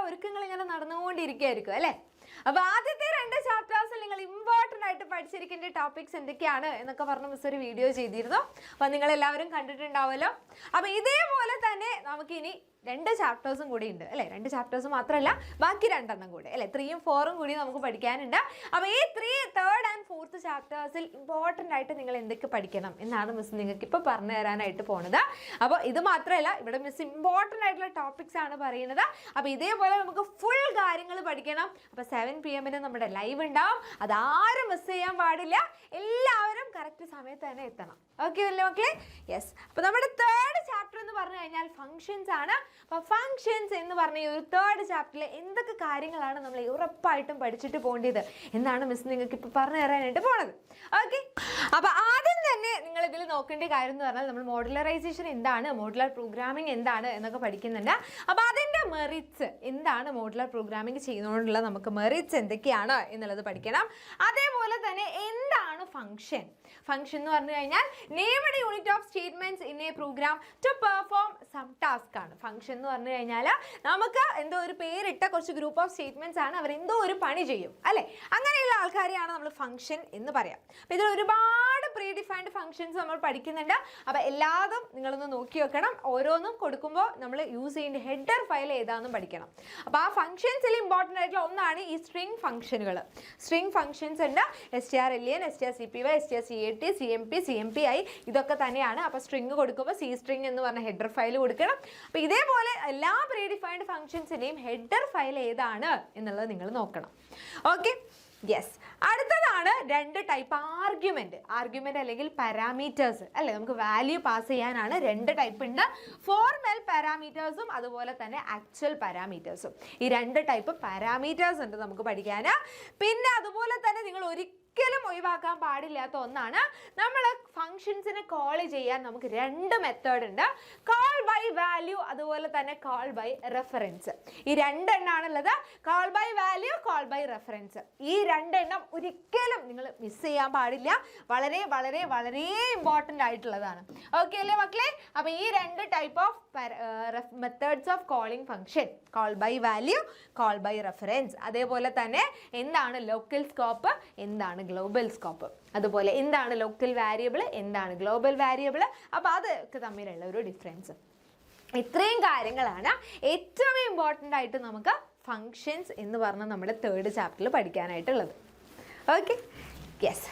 ഒരുക്കങ്ങൾ ഇങ്ങനെ നടന്നുകൊണ്ടിരിക്കുകയായിരിക്കും അല്ലേ? അപ്പോൾ ആദ്യത്തെ 2 ചാപ്റ്റേഴ്സിൽ നിങ്ങൾ ഇമ്പോർട്ടൻ്റ് ആയിട്ട് പഠിച്ചിരിക്കേണ്ട ടോപ്പിക്സ് എന്തൊക്കെയാണ് എന്നൊക്കെ പറഞ്ഞ് മിസ് ഒരു വീഡിയോ ചെയ്തിരുന്നു. അപ്പോൾ നിങ്ങളെല്ലാവരും കണ്ടിട്ടുണ്ടാവുമല്ലോ. അപ്പോൾ ഇതേപോലെ തന്നെ നമുക്കിനി 2 ചാപ്റ്റേഴ്സും കൂടി ഉണ്ട് അല്ലേ? 2 ചാപ്റ്റേഴ്സ് മാത്രമല്ല, ബാക്കി 2 കൂടി അല്ലേ? 3ഉം 4ഉം കൂടി നമുക്ക് പഠിക്കാനുണ്ട്. അപ്പോൾ ഈ 3, 3rd and 4th ചാപ്റ്റേഴ്സിൽ ഇമ്പോർട്ടൻ്റ് ആയിട്ട് നിങ്ങൾ എന്തൊക്കെ പഠിക്കണം എന്നാണ് മിസ് നിങ്ങൾക്ക് ഇപ്പോൾ പറഞ്ഞു തരാനായിട്ട് പോണത്. അപ്പോൾ ഇത് മാത്രമല്ല, ഇവിടെ മിസ് ഇമ്പോർട്ടൻ്റ് ആയിട്ടുള്ള ടോപ്പിക്സ് ആണ് പറയുന്നത്. അപ്പോൾ ഇതേപോലെ നമുക്ക് ഫുൾ കാര്യങ്ങൾ പഠിക്കണം. അപ്പോൾ 7 PM നമ്മുടെ ലൈവ് ഉണ്ടാവും. അതാരും മിസ് ചെയ്യാൻ പാടില്ല. എല്ലാവരും കറക്റ്റ് സമയത്ത് തന്നെ എത്തണം. ഓക്കെ അല്ലേ മക്കളെ? യെസ്. അപ്പോൾ നമ്മുടെ 3rd ചാപ്റ്റർ എന്ന് പറഞ്ഞു കഴിഞ്ഞാൽ ഫങ്ഷൻസ് ആണ്. അപ്പോൾ ഫങ്ഷൻസ് എന്ന് പറഞ്ഞ ഈ ഒരു 3rd ചാപ്റ്ററിൽ എന്തൊക്കെ കാര്യങ്ങളാണ് നമ്മൾ ഉറപ്പായിട്ടും പഠിച്ചിട്ട് പോകേണ്ടത് എന്നാണ് മിസ് നിങ്ങൾക്ക് ഇപ്പോൾ പറഞ്ഞു തരാനായിട്ട് പോണത്. ഓക്കെ. അപ്പോൾ ആദ്യം തന്നെ നിങ്ങൾ ഇതിൽ നോക്കേണ്ട കാര്യം എന്ന് പറഞ്ഞാൽ നമ്മൾ മോഡുലറൈസേഷൻ എന്താണ്, മോഡുലർ പ്രോഗ്രാമിംഗ് എന്താണ് എന്നൊക്കെ പഠിക്കുന്നുണ്ട്. അപ്പോൾ അതിൻ്റെ മെറിറ്റ്സ് എന്താണ്, മോഡുലർ പ്രോഗ്രാമിംഗ് ചെയ്യുന്നതുകൊണ്ടുള്ള നമുക്ക് മെറിറ്റ്സ് എന്തൊക്കെയാണ് എന്നുള്ളത് പഠിക്കണം. അതേപോലെ തന്നെ എന്താണ് ഫങ്ഷൻ. ഫങ്ഷൻ എന്ന് പറഞ്ഞു കഴിഞ്ഞാൽ named unit of statements in a program to perform some task ആണ്. ഫങ്ഷൻ എന്ന് പറഞ്ഞു കഴിഞ്ഞാൽ നമുക്ക് എന്തോ ഒരു പേരിട്ട കുറച്ച് ഗ്രൂപ്പ് ഓഫ് സ്റ്റേറ്റ്മെന്റ്സ് ആണ്, അവർ എന്തോ ഒരു പണി ചെയ്യും അല്ലേ? അങ്ങനെയുള്ള ആൾക്കാരെയാണ് നമ്മൾ ഫങ്ഷൻ എന്ന് പറയാം. അപ്പോൾ ഇതിൽ ഒരുപാട് പ്രീ ഡിഫൈൻഡ് ഫങ്ഷൻസ് നമ്മൾ പഠിക്കുന്നുണ്ട്. അപ്പോൾ എല്ലാതും നിങ്ങളൊന്ന് നോക്കി വെക്കണം. ഓരോന്നും കൊടുക്കുമ്പോൾ നമ്മൾ യൂസ് ചെയ്യേണ്ട ഹെഡർ ഫയൽ ഏതാണെന്നും പഠിക്കണം. അപ്പോൾ ആ ഫങ്ഷൻസിൽ ഇമ്പോർട്ടൻ്റ് ആയിട്ടുള്ള ഒന്നാണ് ഈ സ്ട്രിംഗ് ഫങ്ഷനുകൾ. സ്ട്രിംഗ് ഫങ്ഷൻസ് ഉണ്ട്. strlen, strcpy, strcat, cmp, cmpi ഇതൊക്കെ തന്നെയാണ്. അപ്പോൾ സ്ട്രിംഗ് കൊടുക്കുമ്പോൾ സി സ്ട്രിംഗ് എന്ന് പറഞ്ഞ ഹെഡർ ഫയൽ കൊടുക്കണം. അപ്പോൾ ഇതേപോലെ എല്ലാ പ്രീ ഡിഫൈൻഡ് ഫങ്ഷൻസിൻ്റെയും ഹെഡർ ഫയൽ ഏതാണ് എന്നുള്ളത് നിങ്ങൾ നോക്കണം. ഓക്കെ. യെസ്. അടുത്തതാണ് 2 ടൈപ്പ് ആർഗ്യുമെന്റ് അല്ലെങ്കിൽ പാരാമീറ്റേഴ്സ് അല്ലേ? നമുക്ക് വാല്യൂ പാസ് ചെയ്യാനാണ് 2 ടൈപ്പ് ഉണ്ട്. ഫോർമൽ പാരാമീറ്റേഴ്സും അതുപോലെ തന്നെ ആക്ച്വൽ പാരാമീറ്റേഴ്സും. ഈ 2 ടൈപ്പ് പാരാമീറ്റേഴ്സ് ഉണ്ട് നമുക്ക് പഠിക്കാൻ. പിന്നെ അതുപോലെ തന്നെ നിങ്ങൾ ഒരിക്കലും ഒഴിവാക്കാൻ പാടില്ലാത്ത ഒന്നാണ്, നമ്മൾ ഫങ്ഷൻസിനെ കോൾ ചെയ്യാൻ നമുക്ക് 2 മെത്തേഡ് ഉണ്ട്. കോൾ ബൈ വാല്യൂ, അതുപോലെ തന്നെ കോൾ ബൈ റെഫറൻസ്. ഈ 2 എണ്ണാണുള്ളത്. Call by value, call by reference. ഈ 2 എണ്ണം ഒരിക്കലും നിങ്ങൾ മിസ് ചെയ്യാൻ പാടില്ല. വളരെ വളരെ വളരെ ഇമ്പോർട്ടൻ്റ് ആയിട്ടുള്ളതാണ്. ഓക്കെ അല്ലേ മക്കളെ? അപ്പോൾ ഈ 2 type of methods of calling function, call by value, call by reference. അതേപോലെ തന്നെ എന്താണ് ലോക്കൽ സ്കോപ്പ്, എന്താണ് ഗ്ലോബൽ സ്കോപ്പ്, അതുപോലെ എന്താണ് ലോക്കൽ വാരിയബിൾ, എന്താണ് ഗ്ലോബൽ വാരിയബിൾ. അപ്പോൾ അതൊക്കെ തമ്മിലുള്ള ഒരു ഡിഫറൻസ്. ഇത്രയും കാര്യങ്ങളാണ് ഏറ്റവും ഇമ്പോർട്ടൻ്റ് ആയിട്ട് നമുക്ക് ഫങ്ഷൻസ് എന്ന് പറഞ്ഞ നമ്മുടെ 3rd ചാപ്റ്ററിൽ പഠിക്കാനായിട്ടുള്ളത്. ഓക്കെ. യെസ്.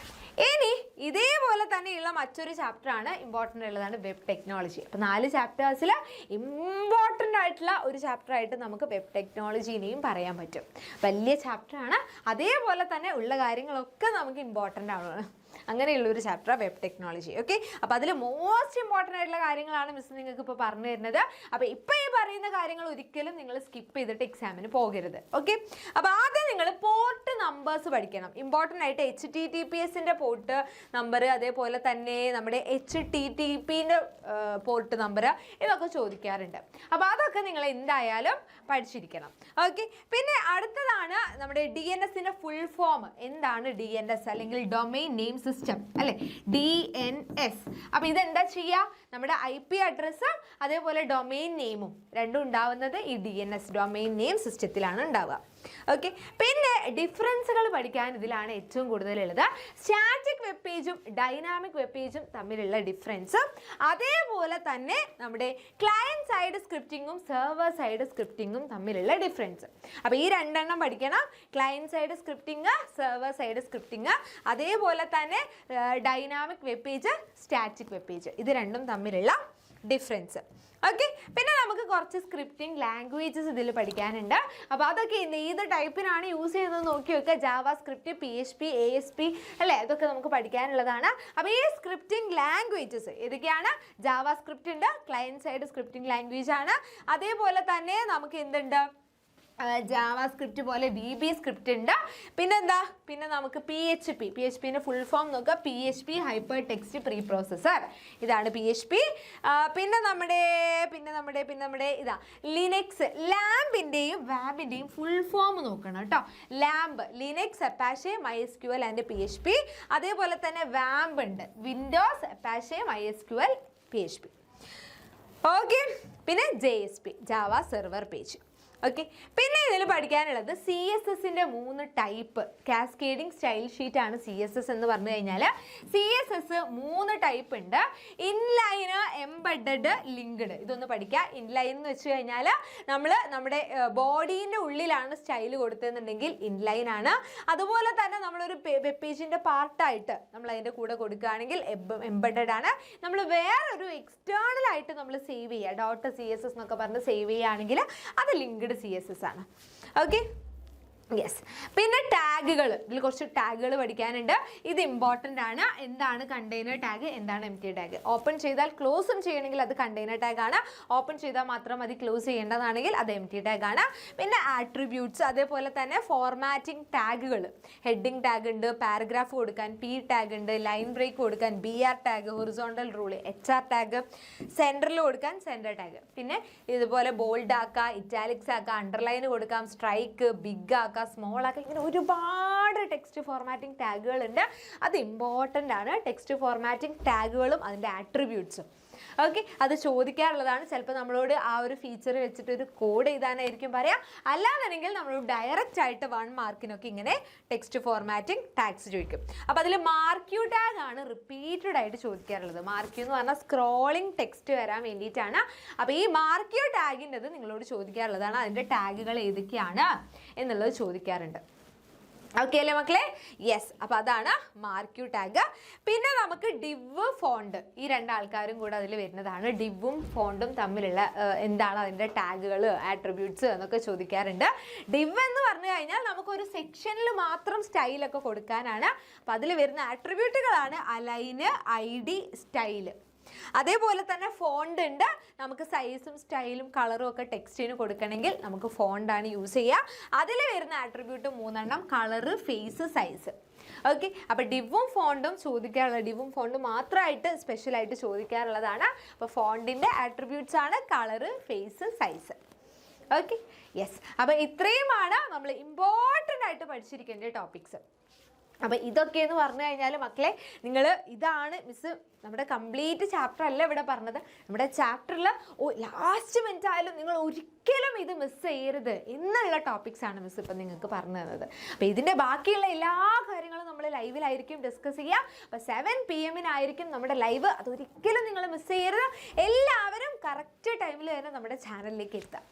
ഇനി ഇതേപോലെ തന്നെയുള്ള മറ്റൊരു ചാപ്റ്ററാണ് ഇമ്പോർട്ടൻ്റ് ഉള്ളതാണ് വെബ് ടെക്നോളജി. അപ്പോൾ 4 ചാപ്റ്റേഴ്സിൽ ഇമ്പോർട്ടൻ്റ് ആയിട്ടുള്ള ഒരു ചാപ്റ്ററായിട്ട് നമുക്ക് വെബ് ടെക്നോളജീനെയും പറയാൻ പറ്റും. വലിയ ചാപ്റ്ററാണ്. അതേപോലെ തന്നെ ഉള്ള കാര്യങ്ങളൊക്കെ നമുക്ക് ഇമ്പോർട്ടൻ്റ് ആണ്. അങ്ങനെയുള്ളൊരു ചാപ്റ്റർ വെബ് ടെക്നോളജി. ഓക്കെ. അപ്പോൾ അതിൽ മോസ്റ്റ് ഇമ്പോർട്ടൻ്റ് ആയിട്ടുള്ള കാര്യങ്ങളാണ് മിസ് നിങ്ങൾക്ക് ഇപ്പോൾ പറഞ്ഞു തരുന്നത്. അപ്പോൾ ഇപ്പോൾ ഈ പറയുന്ന കാര്യങ്ങൾ ഒരിക്കലും നിങ്ങൾ സ്കിപ്പ് ചെയ്തിട്ട് എക്സാമിന് പോകരുത്. ഓക്കെ. അപ്പോൾ ആദ്യം നിങ്ങൾ പോർട്ട് നമ്പേഴ്സ് പഠിക്കണം. ഇമ്പോർട്ടൻ്റ് ആയിട്ട് HTTPSൻ്റെ പോർട്ട് നമ്പർ, അതേപോലെ തന്നെ നമ്മുടെ HTTPൻ്റെ പോർട്ട് നമ്പർ, ഇതൊക്കെ ചോദിക്കാറുണ്ട്. അപ്പോൾ അതൊക്കെ നിങ്ങൾ എന്തായാലും പഠിച്ചിരിക്കണം. ഓക്കെ. പിന്നെ അടുത്തതാണ് നമ്മുടെ DNSൻ്റെ ഫുൾ ഫോം. എന്താണ് DNS അല്ലെങ്കിൽ ഡൊമെയിൻ നെയിം സിസ്റ്റം അല്ലേ? DNS. അപ്പോൾ ഇതെന്താ ചെയ്യുക? നമ്മുടെ IP അഡ്രസ്സും അതേപോലെ ഡൊമെയിൻ നെയിമും രണ്ടും ഉണ്ടാവുന്നത് ഈ DNS ഡൊമെയിൻ നെയിം സിസ്റ്റത്തിലാണ് ഉണ്ടാവുക. ഓക്കെ. പിന്നെ ഡിഫറൻസുകൾ പഠിക്കാൻ ഇതിലാണ് ഏറ്റവും കൂടുതലുള്ളത്. സ്റ്റാറ്റിക് വെബ് പേജും ഡൈനാമിക് വെബ് പേജും തമ്മിലുള്ള ഡിഫറൻസ്, അതേപോലെ തന്നെ നമ്മുടെ ക്ലയൻറ്റ് സൈഡ് സ്ക്രിപ്റ്റിങ്ങും സെർവർ സൈഡ് സ്ക്രിപ്റ്റിങ്ങും തമ്മിലുള്ള ഡിഫറൻസ്. അപ്പോൾ ഈ 2 എണ്ണം പഠിക്കണം. Client side scripting, server side scripting, അതേപോലെ തന്നെ dynamic web page, static web page, ഇത് രണ്ടും തമ്മിലുള്ള ഡിഫറൻസ്. ഓക്കെ. പിന്നെ നമുക്ക് കുറച്ച് സ്ക്രിപ്റ്റിംഗ് ലാംഗ്വേജസ് ഇതിൽ പഠിക്കാനുണ്ട്. അപ്പോൾ അതൊക്കെ ഏത് ടൈപ്പിനാണ് യൂസ് ചെയ്യുന്നത് നോക്കി വെക്കുക. ജാവ സ്ക്രിപ്റ്റ്, PHP, ASP അല്ലേ? ഇതൊക്കെ നമുക്ക് പഠിക്കാനുള്ളതാണ്. അപ്പോൾ ഈ സ്ക്രിപ്റ്റിംഗ് ലാംഗ്വേജസ് ഏതൊക്കെയാണ്? ജാവ സ്ക്രിപ്റ്റ് ഉണ്ട്, ക്ലയൻറ്റ് സൈഡ് സ്ക്രിപ്റ്റിംഗ് ലാംഗ്വേജ് ആണ്. അതേപോലെ തന്നെ നമുക്ക് എന്തുണ്ട്? ജാവ സ്ക്രിപ്റ്റ് പോലെ VB സ്ക്രിപ്റ്റ് ഉണ്ട്. പിന്നെന്താ? പിന്നെ നമുക്ക് PHPൻ്റെ ഫുൾ ഫോം നോക്കുക. PHP hyper text pre processor, ഇതാണ് PHP. പിന്നെ നമ്മുടെ ഇതാ ലിനക്സ്. ലാമ്പിൻ്റെയും വാമ്പിൻ്റെയും ഫുൾ ഫോം നോക്കണം കേട്ടോ. Lamp Linux, Apache, MySQL and PHP. അതേപോലെ തന്നെ വാമ്പ് ഉണ്ട്, Windows, Apache, MySQL, PHP. Okay. പിന്നെ JSP, Java server page. Okay, പിന്നെ ഇതിൽ പഠിക്കാനുള്ളത് CSSന്റെ 3 ടൈപ്പ്. കാസ്കേഡിംഗ് സ്റ്റൈൽ ഷീറ്റ് ആണ് CSS എന്ന് പറഞ്ഞു കഴിഞ്ഞാൽ. CSS 3 ടൈപ്പ് ഉണ്ട്. ഇൻലൈന്, എംബഡഡ്, ലിങ്ക്ഡ്. ഇതൊന്ന് പഠിക്കുക. ഇൻലൈൻ എന്ന് വെച്ച് കഴിഞ്ഞാൽ നമ്മൾ നമ്മുടെ ബോഡീൻ്റെ ഉള്ളിലാണ് സ്റ്റൈൽ കൊടുത്തതെന്നുണ്ടെങ്കിൽ ഇൻലൈൻ ആണ്. അതുപോലെ തന്നെ നമ്മളൊരു വെബ് പേജിൻ്റെ പാർട്ടായിട്ട് നമ്മൾ അതിൻ്റെ കൂടെ കൊടുക്കുകയാണെങ്കിൽ എംബഡഡ് ആണ്. നമ്മൾ വേറൊരു എക്സ്റ്റേണൽ ആയിട്ട് നമ്മൾ സേവ് ചെയ്യുക, .css എന്നൊക്കെ പറഞ്ഞ് സേവ് ചെയ്യുകയാണെങ്കിൽ അത് ലിങ്ക്ഡ് CSS ആണ്. Okay, yes. പിന്നെ ടാഗുകൾ, ഇതിൽ കുറച്ച് ടാഗുകൾ പഠിക്കാനുണ്ട്. ഇത് ഇമ്പോർട്ടൻ്റ് ആണ്. എന്താണ് കണ്ടെയ്നർ ടാഗ്, എന്താണ് എംപ്റ്റി ടാഗ്? ഓപ്പൺ ചെയ്താൽ ക്ലോസും ചെയ്യണമെങ്കിൽ അത് കണ്ടെയ്നർ ടാഗ് ആണ്. ഓപ്പൺ ചെയ്താൽ മാത്രം മതി ക്ലോസ് ചെയ്യേണ്ടതാണെങ്കിൽ അത് എംപ്റ്റി ടാഗ് ആണ്. പിന്നെ ആട്രിബ്യൂട്ട്സ്, അതേപോലെ തന്നെ ഫോർമാറ്റിംഗ് ടാഗുകൾ. ഹെഡിങ് ടാഗ് ഉണ്ട്, പാരഗ്രാഫ് കൊടുക്കാൻ P ടാഗ് ഉണ്ട്, ലൈൻ ബ്രേക്ക് കൊടുക്കാൻ BR tag, horizontal rule HR tag, സെൻറ്ററിൽ കൊടുക്കാൻ സെൻറ്റർ ടാഗ്. പിന്നെ ഇതുപോലെ ബോൾഡ് ആക്കുക, ഇറ്റാലിക്സ് ആക്കുക, അണ്ടർലൈൻ കൊടുക്കാം, സ്ട്രൈക്ക്, ബിഗ് ആക്കുക, സ്മോൾ ആക്കുക, ഇങ്ങനെ ഒരുപാട് ടെക്സ്റ്റ് ഫോർമാറ്റിംഗ് ടാഗുകൾ ഉണ്ട്. അത് ഇമ്പോർട്ടൻ്റ് ആണ്. ടെക്സ്റ്റ് ഫോർമാറ്റിംഗ് ടാഗുകളും അതിൻ്റെ ആട്രിബ്യൂട്ട്സും. ഓക്കെ, അത് ചോദിക്കാറുള്ളതാണ്. ചിലപ്പോൾ നമ്മളോട് ആ ഒരു ഫീച്ചർ വെച്ചിട്ട് ഒരു കോഡ് എഴുതാനായിരിക്കും പറയാം. അല്ലാന്നുണ്ടെങ്കിൽ നമ്മൾ ഡയറക്റ്റ് ആയിട്ട് 1 മാർക്കിനൊക്കെ ഇങ്ങനെ ടെക്സ്റ്റ് ഫോർമാറ്റിംഗ് ടാഗ്സ് ചോദിക്കും. അപ്പോൾ അതിൽ മാർക്ക് ടാഗ് ആണ് റിപ്പീറ്റഡ് ആയിട്ട് ചോദിക്കാറുള്ളത്. മാർക്ക് എന്ന് പറഞ്ഞാൽ സ്ക്രോളിംഗ് ടെക്സ്റ്റ് വരാൻ വേണ്ടിയിട്ടാണ്. അപ്പോൾ ഈ മാർക്ക് ടാഗിൻ്റെത് നിങ്ങളോട് ചോദിക്കാറുള്ളതാണ്. അതിൻ്റെ ടാഗുകൾ ഏതൊക്കെയാണ് എന്നുള്ളത് ചോദിക്കാറുണ്ട്. ഓക്കെ അല്ലേ മക്കളെ? യെസ്. അപ്പോൾ അതാണ് മാർക്ക് ടാഗ്. പിന്നെ നമുക്ക് ഡിവ്, ഫോണ്ട്, ഈ 2 ആൾക്കാരും കൂടെ അതിൽ വരുന്നതാണ്. ഡിവും ഫോണ്ടും തമ്മിലുള്ള എന്താണ് അതിൻ്റെ ടാഗുകൾ, ആട്രിബ്യൂട്ട്സ് എന്നൊക്കെ ചോദിക്കാറുണ്ട്. ഡിവ് എന്ന് പറഞ്ഞു കഴിഞ്ഞാൽ നമുക്കൊരു സെക്ഷനിൽ മാത്രം സ്റ്റൈലൊക്കെ കൊടുക്കാനാണ്. അപ്പോൾ അതിൽ വരുന്ന ആട്രിബ്യൂട്ടുകളാണ് അലൈന്, ID, സ്റ്റൈല്. അതേപോലെ തന്നെ ഫോണ്ട് ഉണ്ട്. നമുക്ക് സൈസും സ്റ്റൈലും കളറും ഒക്കെ ടെക്സ്റ്റിന് കൊടുക്കണമെങ്കിൽ നമുക്ക് ഫോണ്ടാണ് യൂസ് ചെയ്യുക. അതിൽ വരുന്ന attribute 3 colour, face, size. Okay, അപ്പോൾ ഡിവും ഫോണ്ടും ചോദിക്കാറുള്ളത്, ഡിവും ഫോണ്ടും മാത്രമായിട്ട് സ്പെഷ്യലായിട്ട് ചോദിക്കാറുള്ളതാണ്. അപ്പോൾ ഫോണ്ടിൻ്റെ ആട്രിബ്യൂട്ട്സ് ആണ് colour, face, size. Okay, yes. അപ്പോൾ ഇത്രയുമാണ് നമ്മൾ ഇമ്പോർട്ടൻ്റ് ആയിട്ട് പഠിച്ചിരിക്കേണ്ട ടോപ്പിക്സ്. അപ്പോൾ ഇതൊക്കെ എന്ന് പറഞ്ഞു കഴിഞ്ഞാൽ മക്കളെ, നിങ്ങൾ ഇതാണ് മിസ്സ് നമ്മുടെ കംപ്ലീറ്റ് ചാപ്റ്റർ അല്ല ഇവിടെ പറഞ്ഞത്. നമ്മുടെ ചാപ്റ്ററിൽ ലാസ്റ്റ് മിനിറ്റ് ആയാലും നിങ്ങൾ ഒരിക്കലും ഇത് മിസ് ചെയ്യരുത് എന്നുള്ള ടോപ്പിക്സ് ആണ് മിസ് ഇപ്പം നിങ്ങൾക്ക് പറഞ്ഞു തന്നത്. അപ്പോൾ ഇതിൻ്റെ ബാക്കിയുള്ള എല്ലാ കാര്യങ്ങളും നമ്മൾ ലൈവിലായിരിക്കും ഡിസ്കസ് ചെയ്യുക. അപ്പോൾ 7 PM നമ്മുടെ ലൈവ്. അതൊരിക്കലും നിങ്ങൾ മിസ് ചെയ്യരുത്. എല്ലാവരും കറക്റ്റ് ടൈമിൽ തന്നെ നമ്മുടെ ചാനലിലേക്ക് എത്തുക.